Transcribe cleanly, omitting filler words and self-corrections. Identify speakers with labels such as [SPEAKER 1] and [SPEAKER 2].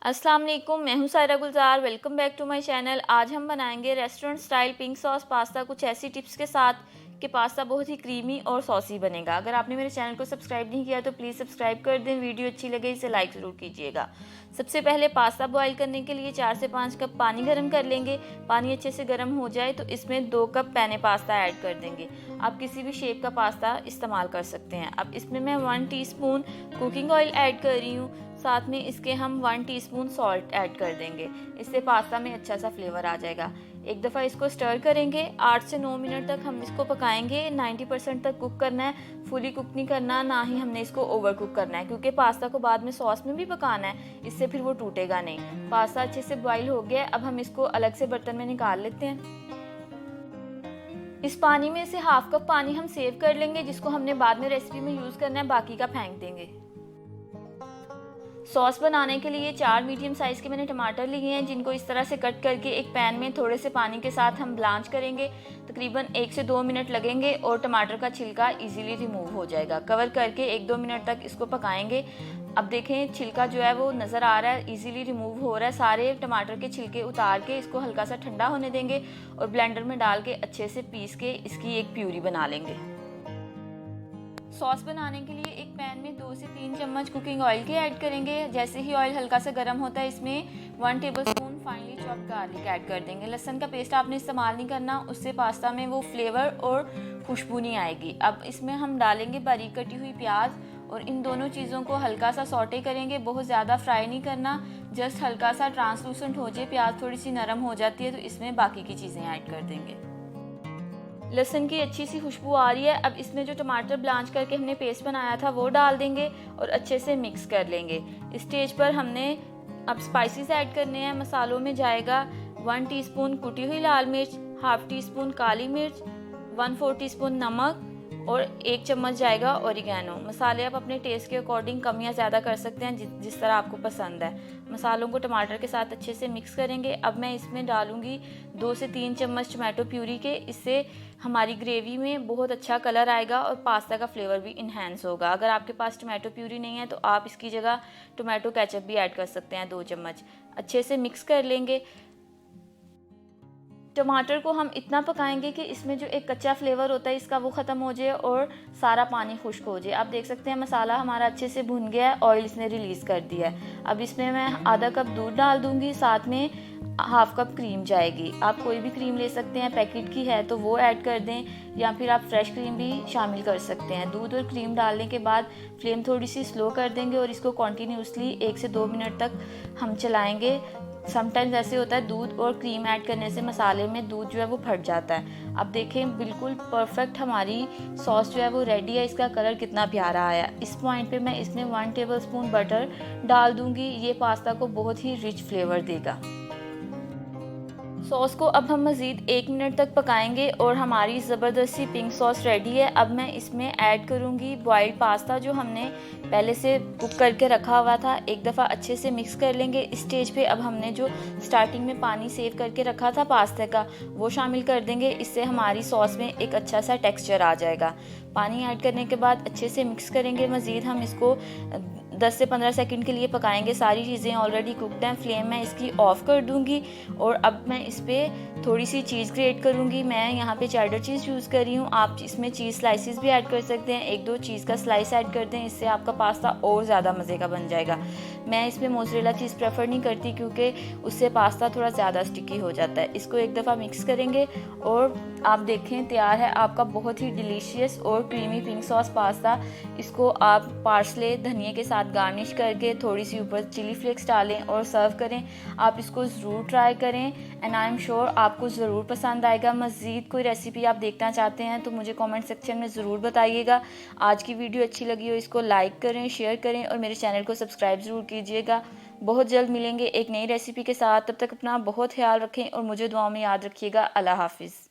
[SPEAKER 1] अस्सलाम वालेकुम, मैं हूं Saira Gulzar. Welcome back to my channel. आज हम बनाएंगे restaurant style pink sauce pasta, कुछ ऐसी टिप्स के साथ कि पास्ता बहुत ही क्रीमी और सॉसी बनेगा। अगर आपने मेरे चैनल को सब्सक्राइब नहीं किया तो प्लीज़ सब्सक्राइब कर दें। वीडियो अच्छी लगे इसे लाइक ज़रूर कीजिएगा। सबसे पहले पास्ता बॉईल करने के लिए 4 से 5 कप पानी गर्म कर लेंगे। पानी अच्छे से गर्म हो जाए तो इसमें 2 कप पेने पास्ता ऐड कर देंगे। आप किसी भी शेप का पास्ता इस्तेमाल कर सकते हैं। अब इसमें मैं 1 टीस्पून कुकिंग ऑयल ऐड कर रही हूँ। साथ में इसके हम 1 टीस्पून सॉल्ट ऐड कर देंगे। इससे पास्ता में अच्छा सा फ्लेवर आ जाएगा। एक दफ़ा इसको स्टर करेंगे। 8 से 9 मिनट तक हम इसको पकाएंगे। 90% तक कुक करना है, फुली कुक नहीं करना, ना ही हमने इसको ओवर कुक करना है, क्योंकि पास्ता को बाद में सॉस में भी पकाना है, इससे फिर वो टूटेगा नहीं। पास्ता अच्छे से बॉईल हो गया। अब हम इसको अलग से बर्तन में निकाल लेते हैं। इस पानी में से हाफ कप पानी हम सेव कर लेंगे, जिसको हमने बाद में रेसिपी में यूज़ करना है, बाकी का फेंक देंगे। सॉस बनाने के लिए 4 मीडियम साइज़ के मैंने टमाटर लिए हैं, जिनको इस तरह से कट करके एक पैन में थोड़े से पानी के साथ हम ब्लांच करेंगे। तकरीबन 1 से 2 मिनट लगेंगे और टमाटर का छिलका इजीली रिमूव हो जाएगा। कवर करके 1-2 मिनट तक इसको पकाएंगे। अब देखें छिलका जो है वो नज़र आ रहा है, इजीली रिमूव हो रहा है। सारे टमाटर के छिलके उतार के इसको हल्का सा ठंडा होने देंगे और ब्लेंडर में डाल के अच्छे से पीस के इसकी एक प्यूरी बना लेंगे। सॉस बनाने के लिए एक पैन में 2 से 3 चम्मच कुकिंग ऑयल के ऐड करेंगे। जैसे ही ऑयल हल्का सा गर्म होता है, इसमें 1 tablespoon finally chopped garlic add कर देंगे। लहसुन का पेस्ट आपने इस्तेमाल नहीं करना, उससे पास्ता में वो फ्लेवर और खुशबू नहीं आएगी। अब इसमें हम डालेंगे बारीक कटी हुई प्याज और इन दोनों चीज़ों को हल्का सा सॉटे करेंगे। बहुत ज़्यादा फ्राई नहीं करना, जस्ट हल्का सा ट्रांसलूसेंट हो जाए, प्याज थोड़ी सी नरम हो जाती है तो इसमें बाकी की चीज़ें ऐड कर देंगे। लहसुन की अच्छी सी खुशबू आ रही है। अब इसमें जो टमाटर ब्लांच करके हमने पेस्ट बनाया था वो डाल देंगे और अच्छे से मिक्स कर लेंगे। इस स्टेज पर हमने अब स्पाइसेस ऐड करने हैं। मसालों में जाएगा 1 टीस्पून कुटी हुई लाल मिर्च, हाफ टी स्पून काली मिर्च, 1/4 टीस्पून नमक और 1 चम्मच जाएगा ओरिगैनो। मसाले आप अपने टेस्ट के अकॉर्डिंग कम या ज़्यादा कर सकते हैं, जिस तरह आपको पसंद है। मसालों को टमाटर के साथ अच्छे से मिक्स करेंगे। अब मैं इसमें डालूंगी 2 से 3 चम्मच टमाटो प्यूरी के। इससे हमारी ग्रेवी में बहुत अच्छा कलर आएगा और पास्ता का फ्लेवर भी इन्हेंस होगा। अगर आपके पास टमाटो प्यूरी नहीं है तो आप इसकी जगह टोमेटो केचप भी ऐड कर सकते हैं, 2 चम्मच। अच्छे से मिक्स कर लेंगे। टमाटर को हम इतना पकाएंगे कि इसमें जो एक कच्चा फ्लेवर होता है इसका वो ख़त्म हो जाए और सारा पानी खुश्क हो जाए। आप देख सकते हैं मसाला हमारा अच्छे से भुन गया है, ऑयल इसने रिलीज़ कर दिया है। अब इसमें मैं आधा कप दूध डाल दूंगी, साथ में हाफ कप क्रीम जाएगी। आप कोई भी क्रीम ले सकते हैं, पैकेट की है तो वो ऐड कर दें या फिर आप फ्रेश क्रीम भी शामिल कर सकते हैं। दूध और क्रीम डालने के बाद फ्लेम थोड़ी सी स्लो कर देंगे और इसको कॉन्टीन्यूसली 1 से 2 मिनट तक हम चलाएँगे। समटाइम्स ऐसे होता है दूध और क्रीम ऐड करने से मसाले में दूध जो है वो फट जाता है। अब देखें बिल्कुल परफेक्ट हमारी सॉस जो है वो रेडी है। इसका कलर कितना प्यारा आया। इस पॉइंट पे मैं इसमें 1 टेबलस्पून बटर डाल दूंगी। ये पास्ता को बहुत ही रिच फ्लेवर देगा। सॉस को अब हम मज़ीद 1 मिनट तक पकाएंगे और हमारी ज़बरदस्ती पिंक सॉस रेडी है। अब मैं इसमें ऐड करूँगी बॉइल्ड पास्ता जो हमने पहले से कुक करके रखा हुआ था। एक दफ़ा अच्छे से मिक्स कर लेंगे। इस स्टेज पे अब हमने जो स्टार्टिंग में पानी सेव करके रखा था पास्ता का वो शामिल कर देंगे। इससे हमारी सॉस में एक अच्छा सा टेक्स्चर आ जाएगा। पानी ऐड करने के बाद अच्छे से मिक्स करेंगे। मज़ीद हम इसको 10 से 15 सेकंड के लिए पकाएंगे। सारी चीज़ें ऑलरेडी कुकड हैं। फ्लेम मैं इसकी ऑफ़ कर दूंगी और अब मैं इस पर थोड़ी सी चीज़ ग्रेट करूंगी। मैं यहाँ पे चेडर चीज़ यूज़ कर रही हूँ। आप इसमें चीज़ स्लाइसिस भी ऐड कर सकते हैं। 1-2 चीज़ का स्लाइस ऐड कर दें, इससे आपका पास्ता और ज़्यादा मज़े का बन जाएगा। मैं इसमें मोज़रेला चीज़ प्रेफर नहीं करती क्योंकि उससे पास्ता थोड़ा ज़्यादा स्टिकी हो जाता है। इसको एक दफ़ा मिक्स करेंगे और आप देखें तैयार है आपका बहुत ही डिलीशियस और क्रीमी पिंक सॉस पास्ता। इसको आप पार्सले धनिया के साथ गार्निश करके थोड़ी सी ऊपर चिली फ्लेक्स डालें और सर्व करें। आप इसको ज़रूर ट्राई करें एंड आई एम श्योर आपको ज़रूर पसंद आएगा। मज़ीद कोई रेसिपी आप देखना चाहते हैं तो मुझे कमेंट सेक्शन में ज़रूर बताइएगा। आज की वीडियो अच्छी लगी हो इसको लाइक करें, शेयर करें और मेरे चैनल को सब्सक्राइब ज़रूर कीजिएगा। बहुत जल्द मिलेंगे एक नई रेसिपी के साथ। तब तक अपना बहुत ख्याल रखें और मुझे दुआओं में याद रखिएगा। अल्लाह हाफिज़।